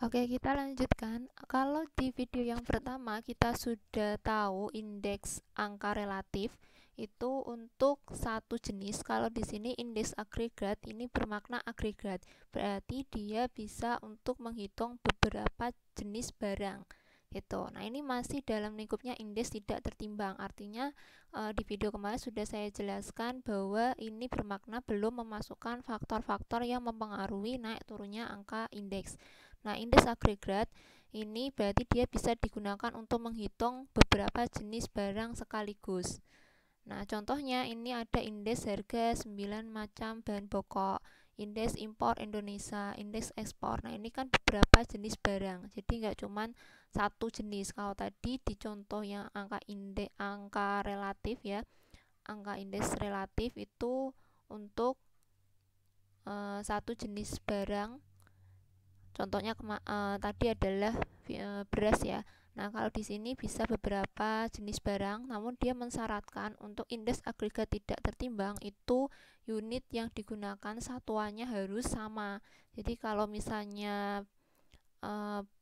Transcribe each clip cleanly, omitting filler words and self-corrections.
Oke, kita lanjutkan. Kalau di video yang pertama kita sudah tahu indeks angka relatif itu untuk satu jenis. Kalau di sini indeks agregat ini bermakna agregat. Berarti dia bisa untuk menghitung beberapa jenis barang. Gitu. Nah, ini masih dalam lingkupnya indeks tidak tertimbang. Artinya di video kemarin sudah saya jelaskan bahwa ini bermakna belum memasukkan faktor-faktor yang mempengaruhi naik turunnya angka indeks. Nah, indeks agregat ini berarti dia bisa digunakan untuk menghitung beberapa jenis barang sekaligus. Nah, contohnya ini ada indeks harga 9 macam bahan pokok, indeks impor Indonesia, indeks ekspor. Nah, ini kan beberapa jenis barang. Jadi nggak cuman satu jenis. Kalau tadi di contoh yang angka relatif ya, angka indeks relatif itu untuk satu jenis barang. Contohnya tadi adalah beras ya. Nah, kalau di sini bisa beberapa jenis barang, namun dia mensyaratkan untuk indeks agregat tidak tertimbang itu unit yang digunakan satuannya harus sama. Jadi kalau misalnya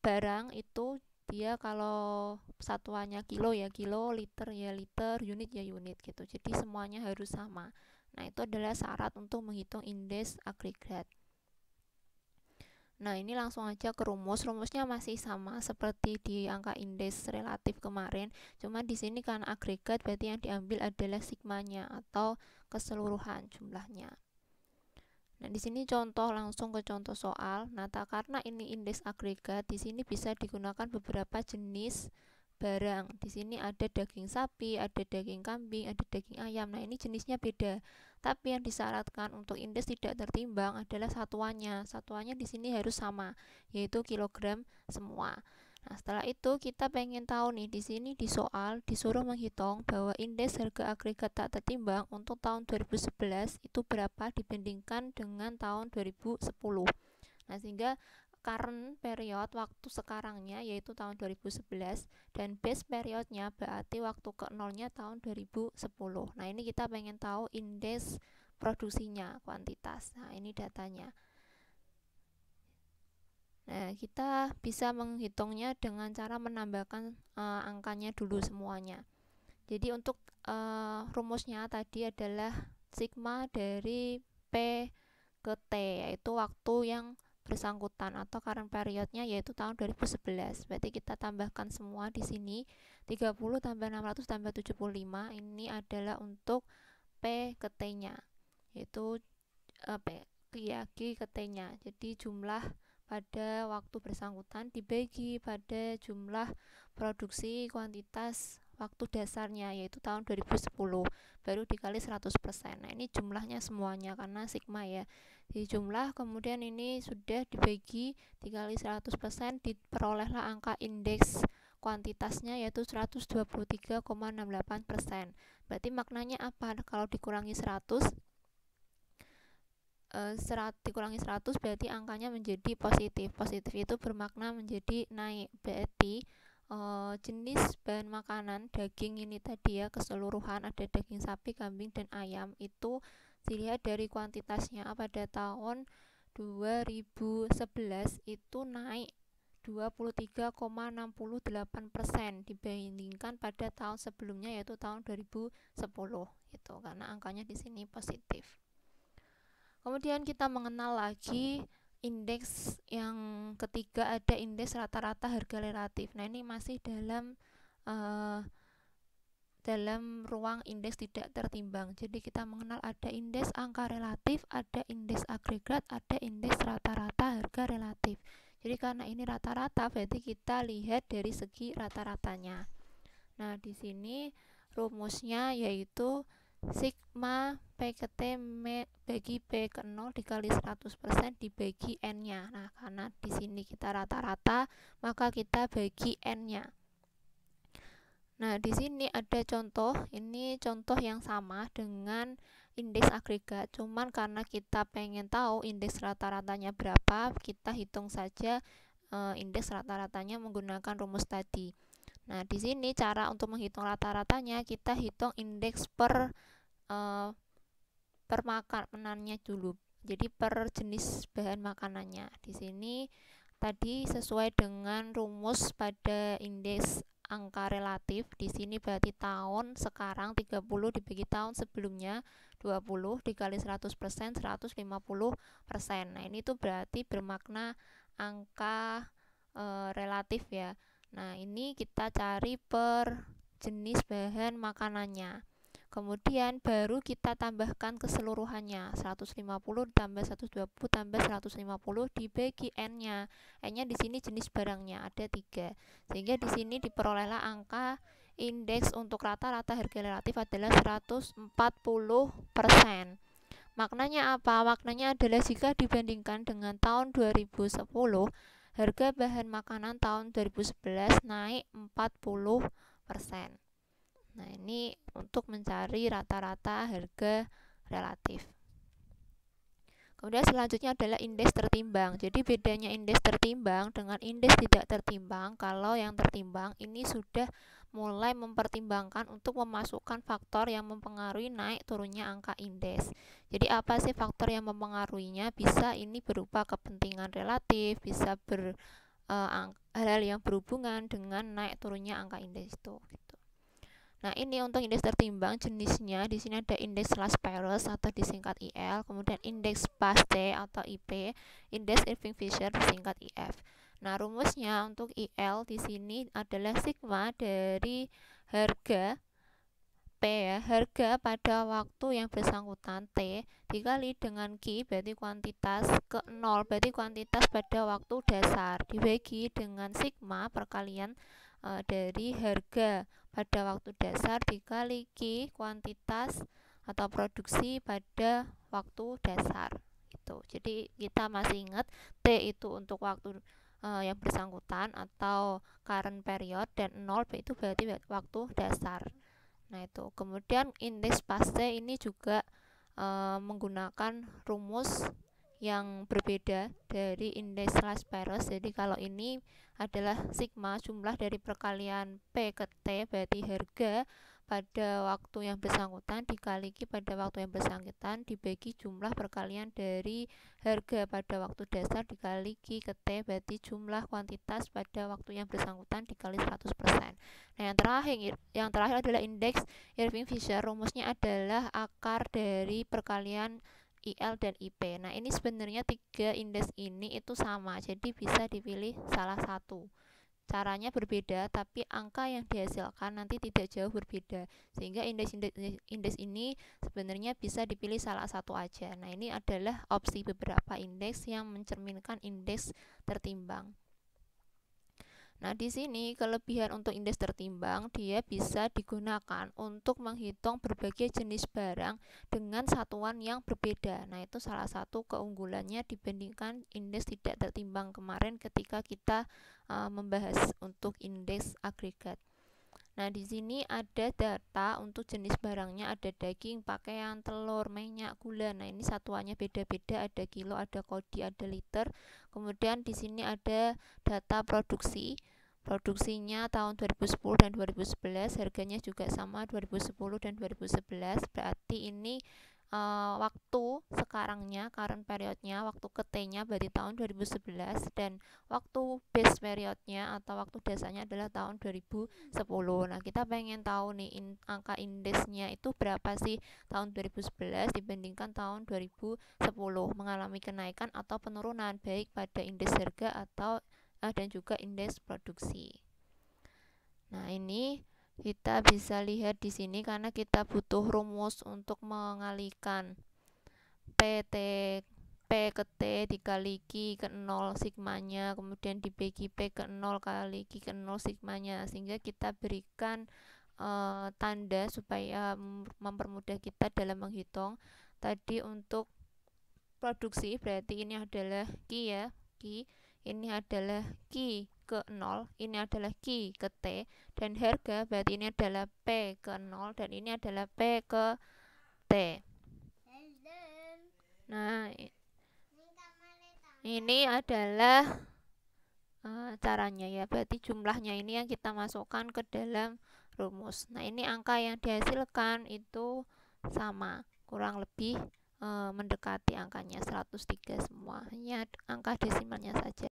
barang itu dia kalau satuannya kilo ya kilo, liter ya liter, unit ya unit gitu. Jadi semuanya harus sama. Nah, itu adalah syarat untuk menghitung indeks agregat. Nah, ini langsung aja ke rumus. Rumusnya masih sama seperti di angka indeks relatif kemarin. Cuma di sini kan agregat berarti yang diambil adalah sigmanya atau keseluruhan jumlahnya. Nah, di sini contoh langsung ke contoh soal. Nah, karena ini indeks agregat, di sini bisa digunakan beberapa jenis barang. Di sini ada daging sapi, ada daging kambing, ada daging ayam. Nah, ini jenisnya beda. Tapi yang disyaratkan untuk indeks tidak tertimbang adalah satuannya. Satuannya di sini harus sama, yaitu kilogram semua. Nah, setelah itu kita pengen tahu nih, di sini di soal disuruh menghitung bahwa indeks harga agregat tak tertimbang untuk tahun 2011 itu berapa dibandingkan dengan tahun 2010. Nah, sehingga current period waktu sekarangnya yaitu tahun 2011 dan base periodnya berarti waktu ke nolnya tahun 2010. Nah, ini kita pengen tahu indeks produksinya, kuantitas. Nah, ini datanya. Nah, kita bisa menghitungnya dengan cara menambahkan angkanya dulu semuanya. Jadi untuk rumusnya tadi adalah sigma dari P ke T, yaitu waktu yang bersangkutan atau current periodnya yaitu tahun 2011. Berarti kita tambahkan semua di sini 30 tambah 600 tambah 75 ini adalah untuk P ke T-nya, yaitu G ke T-nya. Jadi jumlah pada waktu bersangkutan dibagi pada jumlah produksi kuantitas waktu dasarnya yaitu tahun 2010 baru dikali 100%. Nah, ini jumlahnya semuanya karena sigma ya. Di jumlah kemudian ini sudah dibagi dikali 100% diperolehlah angka indeks kuantitasnya yaitu 123,68%. Berarti maknanya apa? Kalau dikurangi 100 dikurangi 100 berarti angkanya menjadi positif. Positif itu bermakna menjadi naik. Berarti jenis bahan makanan daging ini tadi ya keseluruhan ada daging sapi, kambing dan ayam itu dilihat dari kuantitasnya pada tahun 2011 itu naik 23,68% dibandingkan pada tahun sebelumnya yaitu tahun 2010 gitu karena angkanya di sini positif. Kemudian kita mengenal lagi indeks yang ketiga, ada indeks rata-rata harga relatif. Nah, ini masih dalam ruang indeks tidak tertimbang. Jadi kita mengenal ada indeks angka relatif, ada indeks agregat, ada indeks rata-rata harga relatif. Jadi karena ini rata-rata berarti kita lihat dari segi rata-ratanya. Nah, di sini rumusnya yaitu sigma P ke T bagi P ke 0 dikali 100% dibagi N-nya. Nah, karena di sini kita rata-rata, maka kita bagi N-nya. Nah, di sini ada contoh, ini contoh yang sama dengan indeks agregat, cuman karena kita pengen tahu indeks rata-ratanya berapa, kita hitung saja indeks rata-ratanya menggunakan rumus tadi. Nah, di sini cara untuk menghitung rata-ratanya kita hitung indeks per makanannya dulu. Jadi per jenis bahan makanannya. Di sini tadi sesuai dengan rumus pada indeks angka relatif. Di sini berarti tahun sekarang 30 dibagi tahun sebelumnya 20 dikali 100%, 150%. Nah, ini tuh berarti bermakna angka relatif ya. Nah, ini kita cari per jenis bahan makanannya. Kemudian baru kita tambahkan keseluruhannya, 150 tambah 120 tambah 150 dibagi N-nya. N-nya di sini jenis barangnya ada 3. Sehingga di sini diperolehlah angka indeks untuk rata-rata harga relatif adalah 140%. Maknanya apa? Maknanya adalah jika dibandingkan dengan tahun 2010, harga bahan makanan tahun 2011 naik 40%. Nah, ini untuk mencari rata-rata harga relatif. Kemudian selanjutnya adalah indeks tertimbang. Jadi bedanya indeks tertimbang dengan indeks tidak tertimbang, kalau yang tertimbang ini sudah mulai mempertimbangkan untuk memasukkan faktor yang mempengaruhi naik turunnya angka indeks. Jadi apa sih faktor yang mempengaruhinya? Bisa ini berupa kepentingan relatif, bisa hal-hal yang berhubungan dengan naik turunnya angka indeks itu. Nah, ini untuk indeks tertimbang jenisnya di sini ada indeks Lasch-Perez atau disingkat IL, kemudian indeks Paste atau IP, indeks Irving-Fisher disingkat IF. Nah, rumusnya untuk IL di sini adalah sigma dari harga P ya, harga pada waktu yang bersangkutan T dikali dengan Q berarti kuantitas ke 0 berarti kuantitas pada waktu dasar dibagi dengan sigma perkalian dari harga pada waktu dasar dikali Q kuantitas atau produksi pada waktu dasar gitu. Jadi kita masih ingat T itu untuk waktu yang bersangkutan atau current period dan 0 itu berarti waktu dasar. Nah, itu kemudian indeks Paste ini juga menggunakan rumus yang berbeda dari indeks Lasch-Perez. Jadi kalau ini adalah sigma jumlah dari perkalian P ke T berarti harga pada waktu yang bersangkutan dikali Q pada waktu yang bersangkutan dibagi jumlah perkalian dari harga pada waktu dasar dikali Q ke T berarti jumlah kuantitas pada waktu yang bersangkutan dikali 100%. Nah, yang terakhir adalah indeks Irving-Fisher. Rumusnya adalah akar dari perkalian IL dan IP. Nah, ini sebenarnya 3 indeks ini itu sama, jadi bisa dipilih salah satu. Caranya berbeda, tapi angka yang dihasilkan nanti tidak jauh berbeda, sehingga indeks ini sebenarnya bisa dipilih salah satu aja. Nah, ini adalah opsi beberapa indeks yang mencerminkan indeks tertimbang. Nah, di sini kelebihan untuk indeks tertimbang, dia bisa digunakan untuk menghitung berbagai jenis barang dengan satuan yang berbeda. Nah, itu salah satu keunggulannya dibandingkan indeks tidak tertimbang kemarin ketika kita membahas untuk indeks agregat. Nah, di sini ada data untuk jenis barangnya, ada daging, pakaian, telur, minyak, gula. Nah, ini satuannya beda-beda, ada kilo, ada kodi, ada liter. Kemudian di sini ada data produksi. Produksinya tahun 2010 dan 2011, harganya juga sama 2010 dan 2011. Berarti ini waktu sekarangnya, current periodnya, waktu ke T-nya berarti tahun 2011 dan waktu base periodnya atau waktu dasarnya adalah tahun 2010. Nah, kita pengen tahu nih angka indeksnya itu berapa sih tahun 2011 dibandingkan tahun 2010, mengalami kenaikan atau penurunan baik pada indeks harga atau dan juga indeks produksi. Nah, ini kita bisa lihat di sini karena kita butuh rumus untuk mengalihkan P ke T dikali Q ke 0 sigmanya, kemudian dibagi P ke 0 kali Q ke 0 sigmanya, sehingga kita berikan tanda supaya mempermudah kita dalam menghitung. Tadi untuk produksi berarti ini adalah Q ya, Q, ini adalah Q ke 0, ini adalah Q ke T, dan harga berarti ini adalah P ke 0 dan ini adalah P ke T. Nah, ini adalah caranya ya, berarti jumlahnya ini yang kita masukkan ke dalam rumus. Nah, ini angka yang dihasilkan itu sama, kurang lebih mendekati angkanya 103 semua, hanya angka desimalnya saja.